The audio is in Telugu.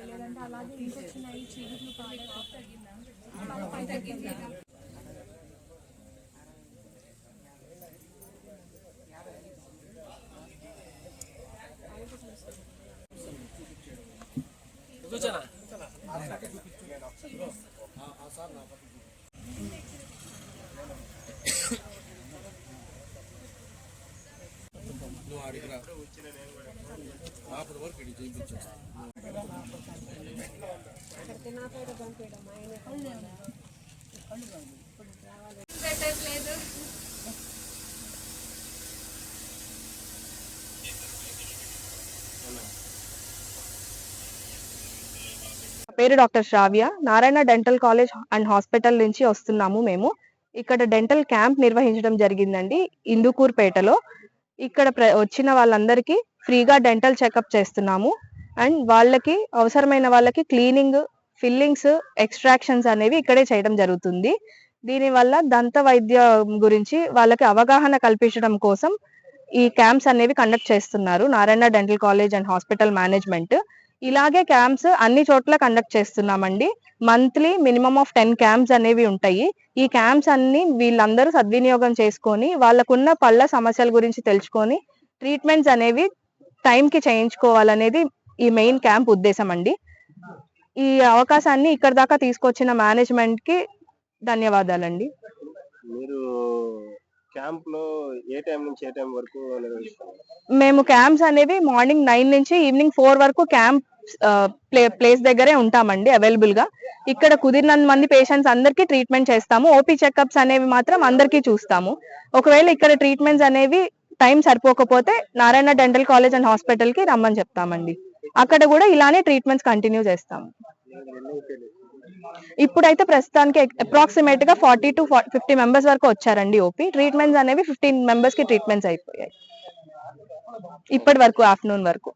లేదంటే అలాగే ఇన్ఫెక్షన్ అయ్యి చీడులు తగ్గింది. పేరు doctor Sravya. Narayana dental college and hospital నుంచి వస్తున్నాము. మేము ఇక్కడ డెంటల్ క్యాంప్ నిర్వహించడం జరిగిందండి ఇందుకూర్పేటలో. ఇక్కడ వచ్చిన వాళ్ళందరికీ ఫ్రీగా డెంటల్ చెకప్ చేస్తున్నాము. అండ్ వాళ్ళకి అవసరమైన వాళ్ళకి క్లీనింగ్, ఫిల్లింగ్స్, ఎక్స్ట్రాక్షన్స్ అనేవి ఇక్కడే చేయడం జరుగుతుంది. దీనివల్ల దంత వైద్య గురించి వాళ్ళకి అవగాహన కల్పించడం కోసం ఈ క్యాంప్స్ అనేవి కండక్ట్ చేస్తున్నారు Narayana dental college and hospital management. ఇలాగే క్యాంప్స్ అన్ని చోట్ల కండక్ట్ చేస్తున్నామండి. మంత్లీ మినిమం ఆఫ్ 10 క్యాంప్స్ అనేవి ఉంటాయి. ఈ క్యాంప్స్ అన్ని వీళ్ళందరూ సద్వినియోగం చేసుకొని వాళ్ళకున్న పళ్ళ సమస్యల గురించి తెలుసుకొని ట్రీట్మెంట్స్ అనేవి టైంకి చేయించుకోవాలనేది ఈ మెయిన్ క్యాంప్ ఉద్దేశం అండి. ఈ అవకాశాన్ని ఇక్కడ దాకా తీసుకొచ్చిన మేనేజ్మెంట్ కి ధన్యవాదాలండి. మీరు క్యాంప్ లో ఏ టైం నుంచి ఏ టైం వరకు నిర్వహిస్తారు? మేము క్యాంప్స్ అనేవి మార్నింగ్ 9 నుంచి ఈవినింగ్ 4 వరకు క్యాంప్ ప్లేస్ దగ్గరే ఉంటామండి అవైలబుల్ గా. ఇక్కడ కుదిరినంత మంది పేషెంట్స్ అందరికీ ట్రీట్మెంట్ చేస్తాము. ఓపీ చెకప్స్ అనేవి మాత్రం అందరికీ చూస్తాము. ఒకవేళ ఇక్కడ ట్రీట్మెంట్స్ అనేవి టైం సరిపోకపోతే Narayana dental college and hospital కి రమ్మని చెప్తామండి. అక్కడ కూడా ఇలానే ట్రీట్మెంట్స్ కంటిన్యూ చేస్తాము. ఇప్పుడైతే ప్రస్తుతానికి అప్రాక్సిమేట్ గా 40 to 50 మెంబర్స్ వరకు వచ్చారండి ఓపీ. ట్రీట్మెంట్స్ అనేవి 15 మెంబర్స్ కి ట్రీట్మెంట్స్ అయిపోయాయి ఇప్పటి వరకు ఆఫ్టర్నూన్ వరకు.